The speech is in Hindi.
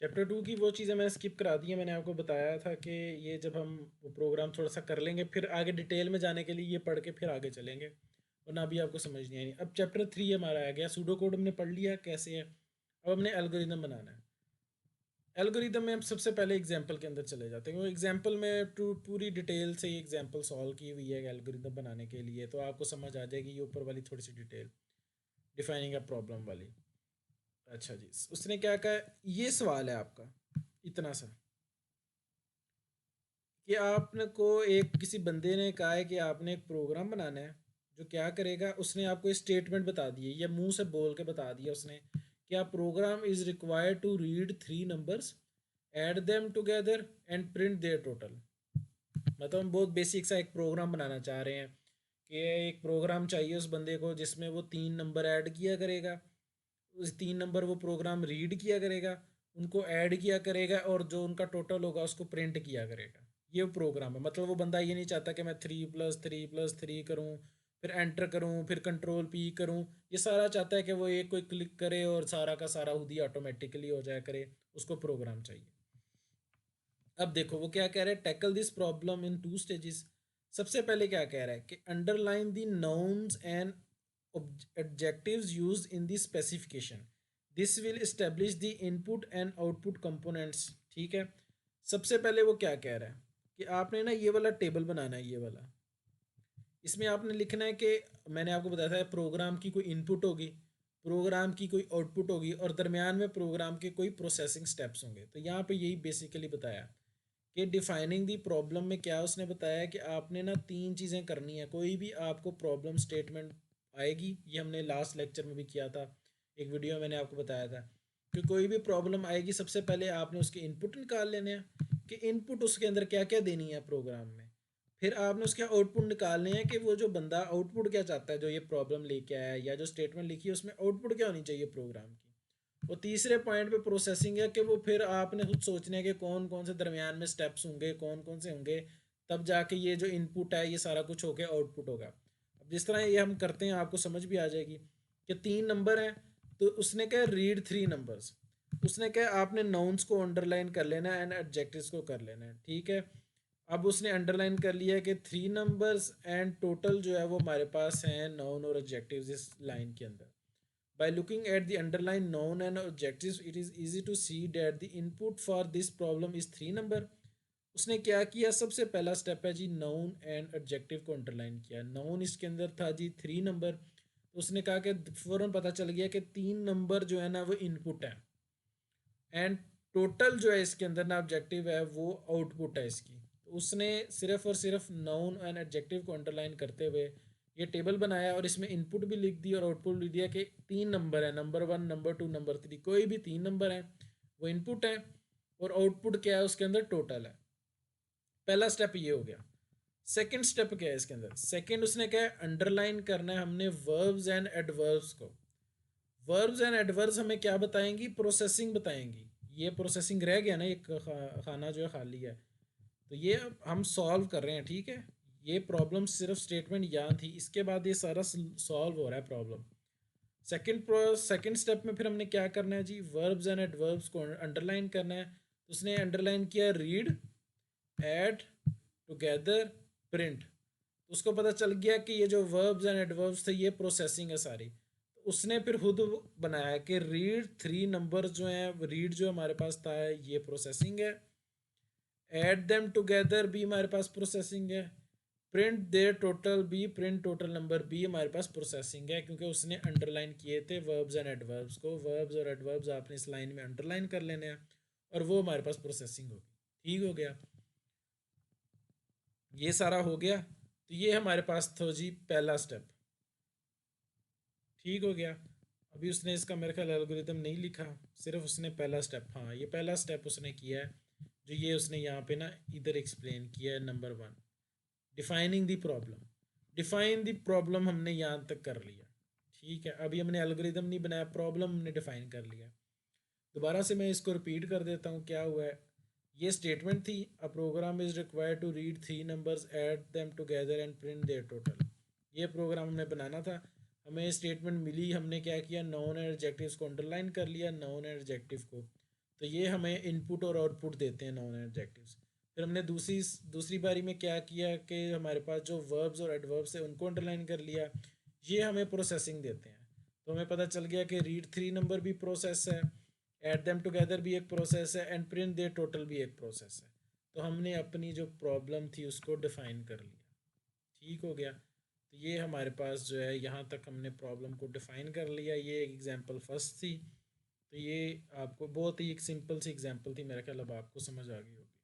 चैप्टर 2 की वो चीज़ें मैंने स्किप करा दी हैं। मैंने आपको बताया था कि ये जब हम वो प्रोग्राम थोड़ा सा कर लेंगे फिर आगे डिटेल में जाने के लिए ये पढ़ के फिर आगे चलेंगे, वरना अभी आपको समझ नहीं आएगी। अब चैप्टर 3 हमारा आ गया, सूडो कोड हमने पढ़ लिया कैसे है। अब हमने एल्गोरिदम बनाना है। एल्गोरिदम में हम सबसे पहले एग्जांपल के अंदर चले जाते हैं। वो एग्जांपल में पूरी डिटेल से ये एग्जांपल सॉल्व की हुई है एल्गोरिदम बनाने के लिए, तो आपको समझ आ जाएगी ये ऊपर वाली थोड़ी सी डिटेल डिफाइनिंग अ प्रॉब्लम वाली। अच्छा जी, उसने क्या कहा, ये सवाल है आपका इतना सा कि आपने को एक किसी बंदे ने कहा है कि आपने एक प्रोग्राम बनाना है जो क्या करेगा। उसने आपको स्टेटमेंट बता दी है या मुंह से बोल के बता दिया उसने कि आप program is required to read three numbers, add them together and print their total. मतलब हम बहुत बेसिक सा एक प्रोग्राम बनाना चाह रहे हैं कि एक प्रोग्राम चाहिए उस बंदे को जिसमें वो तीन नंबर ऐड किया करेगा, उस तीन नंबर वो प्रोग्राम रीड किया करेगा, उनको ऐड किया करेगा और जो उनका टोटल होगा उसको प्रिंट किया करेगा। ये प्रोग्राम है। मतलब वो बंदा ये नहीं चाहता कि मैं 3+3+3 करूँ, फिर एंटर करूँ, फिर कंट्रोल पी करूँ। ये सारा चाहता है कि वो एक कोई क्लिक करे और सारा का सारा खुद ही ऑटोमेटिकली हो जाया करे। उसको प्रोग्राम चाहिए। अब देखो वो क्या कह रहा है, tackle this problem in two stages. सबसे पहले क्या कह रहा है कि underline the nouns and adjectives used in the specification. This will establish the input and output components। ठीक है। सबसे पहले वो क्या कह रहा है कि आपने ना ये वाला टेबल बनाना है, ये वाला। इसमें आपने लिखना है कि मैंने आपको बताया था प्रोग्राम की कोई इनपुट होगी, प्रोग्राम की कोई आउटपुट होगी और दरमियान में प्रोग्राम के कोई प्रोसेसिंग स्टेप्स होंगे। तो यहाँ पे यही बेसिकली बताया कि डिफाइनिंग दी प्रॉब्लम में क्या उसने बताया कि आपने ना तीन चीज़ें करनी है। कोई भी आपको प्रॉब्लम स्टेटमेंट आएगी, ये हमने लास्ट लेक्चर में भी किया था, एक वीडियो में मैंने आपको बताया था कि कोई भी प्रॉब्लम आएगी सबसे पहले आपने उसके इनपुट निकाल लेने हैं कि इनपुट उसके अंदर क्या क्या देनी है प्रोग्राम में। फिर आपने उसके आउटपुट निकालने हैं कि वो जो बंदा आउटपुट क्या चाहता है, जो ये प्रॉब्लम लेके आया है या जो स्टेटमेंट लिखी है उसमें आउटपुट क्या होनी चाहिए प्रोग्राम की। और तीसरे पॉइंट पे प्रोसेसिंग है कि वो फिर आपने खुद सोचने के कौन कौन से दरमियान में स्टेप्स होंगे, कौन कौन से होंगे, तब जाके ये जो इनपुट है ये सारा कुछ होके आउटपुट होगा। अब जिस तरह ये हम करते हैं आपको समझ भी आ जाएगी कि तीन नंबर हैं, तो उसने कहा रीड थ्री नंबर्स। उसने कहा आपने नाउन्स को अंडरलाइन कर लेना है एंड एडजेक्टिव्स को कर लेना है। ठीक है। अब उसने अंडरलाइन कर लिया कि थ्री नंबर्स एंड टोटल जो है वो हमारे पास हैं नाउन और एडजेक्टिव्स इस लाइन के अंदर। By looking at the underlying noun and adjectives, it is easy to see that the input for this problem is three number। उसने क्या किया, सबसे पहला स्टेप है जी नाउन एंड एडजेक्टिव को अंडरलाइन किया। नाउन इसके अंदर था जी थ्री नंबर, तो उसने कहा कि फ़ौरन पता चल गया कि तीन नंबर जो है ना वो इनपुट है एंड टोटल जो है इसके अंदर ना ऑब्जेक्टिव है वो आउटपुट है इसकी। तो उसने सिर्फ और सिर्फ नाउन एंड एडजेक्टिव को अंडरलाइन करते हुए ये टेबल बनाया और इसमें इनपुट भी लिख दी और आउटपुट लिख दिया कि तीन नंबर है, number one, number two, number three, कोई भी तीन नंबर है वो इनपुट है और आउटपुट क्या है उसके अंदर टोटल है। पहला स्टेप ये हो गया। सेकंड स्टेप क्या है इसके अंदर, सेकंड उसने क्या है अंडरलाइन करना है हमने वर्ब्स एंड एडवर्ब्स को। वर्ब्स एंड एडवर्ब्स हमें क्या बताएंगी, प्रोसेसिंग बताएंगी। ये प्रोसेसिंग रह गया ना, एक खाना जो है खाली है, तो ये हम सॉल्व कर रहे हैं। ठीक है। ये प्रॉब्लम सिर्फ स्टेटमेंट यहाँ थी, इसके बाद ये सारा सॉल्व हो रहा है प्रॉब्लम। सेकंड स्टेप में फिर हमने क्या करना है जी, वर्ब्स एंड एडवर्ब्स को अंडरलाइन करना है। तो उसने अंडरलाइन किया रीड, ऐड, टुगेदर, प्रिंट। तो उसको पता चल गया कि ये जो वर्ब्स एंड एडवर्ब्स थे ये प्रोसेसिंग है सारी। तो उसने फिर खुद बनाया कि रीड थ्री नंबर जो हैं, रीड जो हमारे पास था ये प्रोसेसिंग है, ऐड देम टुगेदर भी हमारे पास प्रोसेसिंग है, प्रिंट देयर टोटल भी, प्रिंट टोटल नंबर भी हमारे पास प्रोसेसिंग है, क्योंकि उसने अंडरलाइन किए थे वर्ब्स एंड एडवर्ब्स को। वर्ब्स और एडवर्ब्स आपने इस लाइन में अंडरलाइन कर लेने हैं और वो हमारे पास प्रोसेसिंग होगी। ठीक हो गया, ये सारा हो गया। तो ये हमारे पास था जी पहला स्टेप। ठीक हो गया। अभी उसने इसका मेरे ख्याल एल्गोरिदम नहीं लिखा, सिर्फ उसने पहला स्टेप, हाँ ये पहला स्टेप उसने किया है जो ये उसने यहाँ पे ना इधर एक्सप्लेन किया है। Number one, defining the problem. Define the problem हमने यहाँ तक कर लिया। ठीक है। अभी हमने एल्गोरिदम नहीं बनाया, प्रॉब्लम हमने डिफाइन कर लिया। दोबारा से मैं इसको रिपीट कर देता हूँ क्या हुआ है। ये स्टेटमेंट थी, a program is required to read three numbers, add them together and print their total. ये प्रोग्राम हमने बनाना था। हमें स्टेटमेंट मिली, हमने क्या किया, नाउन एंड एडजेक्टिव्स को अंडरलाइन कर लिया, नाउन एंड एडजेक्टिव को। तो ये हमें इनपुट और आउटपुट देते हैं नॉन एडजेक्टिव्स। फिर हमने दूसरी बारी में क्या किया कि हमारे पास जो वर्ब्स और एडवर्ब्स है उनको अंडरलाइन कर लिया, ये हमें प्रोसेसिंग देते हैं। तो हमें पता चल गया कि रीड 3 नंबर भी प्रोसेस है, ऐड देम टुगेदर भी एक प्रोसेस है, एंड प्रिंट दे टोटल भी एक प्रोसेस है। तो हमने अपनी जो प्रॉब्लम थी उसको डिफाइन कर लिया। ठीक हो गया। तो ये हमारे पास जो है यहाँ तक हमने प्रॉब्लम को डिफाइन कर लिया। ये एक एग्जांपल फर्स्ट थी। तो ये आपको बहुत ही एक सिंपल सी एग्जांपल थी, मेरा ख्याल अब आपको समझ आ गई होगी।